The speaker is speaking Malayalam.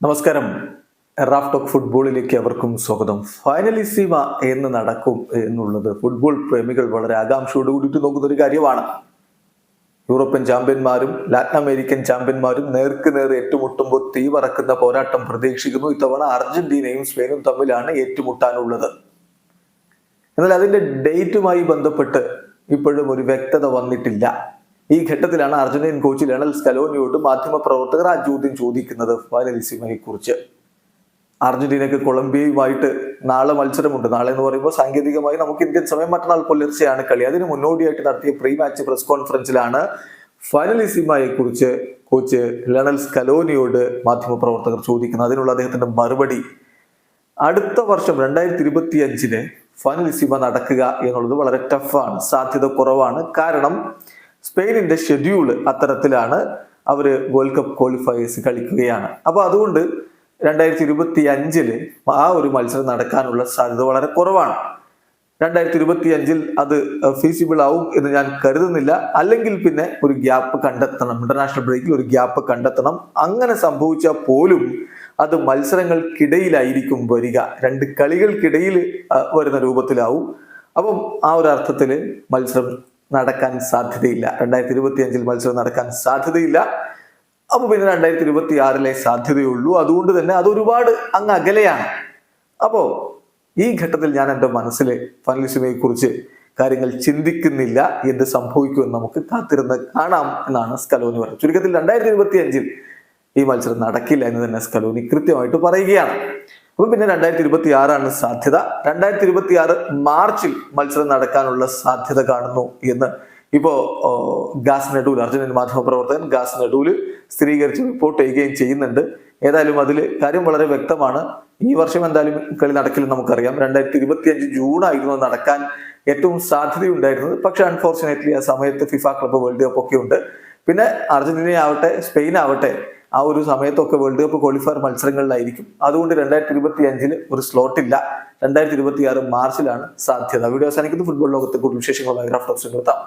നമസ്കാരം. റാഫ് ടോക്ക് ഫുട്ബോളിലേക്ക് അവർക്കും സ്വാഗതം. ഫൈനലിസിമ എന്ന് നടക്കും എന്നുള്ളത് ഫുട്ബോൾ പ്രേമികൾ വളരെ ആകാംക്ഷയോട് കൂടിയിട്ട് നോക്കുന്ന ഒരു കാര്യമാണ്. യൂറോപ്യൻ ചാമ്പ്യന്മാരും ലാറ്റിൻ അമേരിക്കൻ ചാമ്പ്യന്മാരും നേർക്ക് നേർ ഏറ്റുമുട്ടുമ്പോൾ തീ പറക്കുന്ന പോരാട്ടം പ്രതീക്ഷിക്കുന്നു. ഇത്തവണ അർജന്റീനയും സ്പെയിനും തമ്മിലാണ് ഏറ്റുമുട്ടാനുള്ളത്. എന്നാൽ അതിന്റെ ഡേറ്റുമായി ബന്ധപ്പെട്ട് ഇപ്പോഴും ഒരു വ്യക്തത വന്നിട്ടില്ല. ഈ ഘട്ടത്തിലാണ് അർജന്റീൻ കോച്ച് ലയണൽ സ്കലോനിയോട് മാധ്യമപ്രവർത്തകർ ആ ചോദ്യം ചോദിക്കുന്നത് ഫൈനലിസിമയെ കുറിച്ച്. അർജന്റീനക്ക് കൊളംബിയയുമായിട്ട് നാളെ മത്സരമുണ്ട്. നാളെ എന്ന് പറയുമ്പോൾ സാങ്കേതികമായി നമുക്ക് ഇന്ത്യൻ സമയം മറ്റന്നാൾ പുലർച്ചെയാണ് കളി. അതിന് മുന്നോടിയായിട്ട് നടത്തിയ പ്രീ മാച്ച് പ്രസ് കോൺഫറൻസിലാണ് ഫൈനലിസിമയെ കുറിച്ച് കോച്ച് ലയണൽ സ്കലോനിയോട് മാധ്യമപ്രവർത്തകർ ചോദിക്കുന്നത്. അതിനുള്ള അദ്ദേഹത്തിന്റെ മറുപടി, അടുത്ത വർഷം 2025 ഫൈനലിസിമ നടക്കുക എന്നുള്ളത് വളരെ ടഫാണ്, സാധ്യത കുറവാണ്. കാരണം സ്പെയിനിന്റെ ഷെഡ്യൂള് അത്തരത്തിലാണ്. അവര് വേൾഡ് കപ്പ് ക്വാളിഫയേഴ്സ് കളിക്കുകയാണ്. അപ്പൊ അതുകൊണ്ട് 2025 ആ ഒരു മത്സരം നടക്കാനുള്ള സാധ്യത വളരെ കുറവാണ്. 2025 അത് ഫീസിബിൾ ആവും എന്ന് ഞാൻ കരുതുന്നില്ല. അല്ലെങ്കിൽ പിന്നെ ഒരു ഗ്യാപ്പ് കണ്ടെത്തണം, ഇന്റർനാഷണൽ ബ്രേക്കിൽ ഒരു ഗ്യാപ്പ് കണ്ടെത്തണം. അങ്ങനെ സംഭവിച്ചാൽ പോലും അത് മത്സരങ്ങൾക്കിടയിലായിരിക്കും വരിക, രണ്ട് കളികൾക്കിടയിൽ വരുന്ന രൂപത്തിലാവും. അപ്പം ആ ഒരു അർത്ഥത്തില് മത്സരം നടക്കാൻ സാധ്യതയില്ല. 2025 മത്സരം നടക്കാൻ സാധ്യതയില്ല. അപ്പൊ പിന്നെ 2026 സാധ്യതയുള്ളൂ. അതുകൊണ്ട് തന്നെ അതൊരുപാട് അങ്ങ് അകലെയാണ്. അപ്പോ ഈ ഘട്ടത്തിൽ ഞാൻ എൻ്റെ മനസ്സിൽ ഫൈനലിസിമയെ കുറിച്ച് കാര്യങ്ങൾ ചിന്തിക്കുന്നില്ല. എന്ത് സംഭവിക്കുമെന്ന് നമുക്ക് കാത്തിരുന്ന് കാണാം എന്നാണ് സ്കലോനി പറയുന്നത്. ചുരുക്കത്തിൽ 2025 ഈ മത്സരം നടക്കില്ല എന്ന് തന്നെ സ്കലോനി കൃത്യമായിട്ട് പറയുകയാണ്. അപ്പൊ പിന്നെ 2026 സാധ്യത. 2026 മാർച്ചിൽ മത്സരം നടക്കാനുള്ള സാധ്യത കാണുന്നു എന്ന് ഇപ്പോ ഗാസ് നെഡൂൽ, അർജന്റീൻ മാധ്യമപ്രവർത്തകൻ ഗാസ് നെഡൂൽ സ്ഥിരീകരിച്ച് റിപ്പോർട്ട് ചെയ്യുകയും ചെയ്യുന്നുണ്ട്. ഏതായാലും അതിൽ കാര്യം വളരെ വ്യക്തമാണ്. ഈ വർഷം എന്തായാലും കളി നടക്കില്ലെന്ന് നമുക്കറിയാം. 2025 ജൂണായിരുന്നു നടക്കാൻ ഏറ്റവും സാധ്യതയുണ്ടായിരുന്നത്. പക്ഷെ അൺഫോർച്ചുനേറ്റ്ലി ആ സമയത്ത് ഫിഫ ക്ലബ്ബ് വേൾഡ് കപ്പ് ഒക്കെ ഉണ്ട്. പിന്നെ അർജന്റീന ആവട്ടെ സ്പെയിൻ ആവട്ടെ ആ ഒരു സമയത്തൊക്കെ വേൾഡ് കപ്പ് ക്വാളിഫയർ മത്സരങ്ങളിലായിരിക്കും. അതുകൊണ്ട് 2025 ഒരു സ്ലോട്ട് ഇല്ല. 2026 മാർച്ചിലാണ് സാധ്യത. വീഡിയോ അവസാനിക്കുന്നത്. ഫുട്ബോൾ ലോകത്തെ കൂടുതൽ വിശേഷങ്ങളുമായി റാഫ് ടോക്സ് നിർത്താം.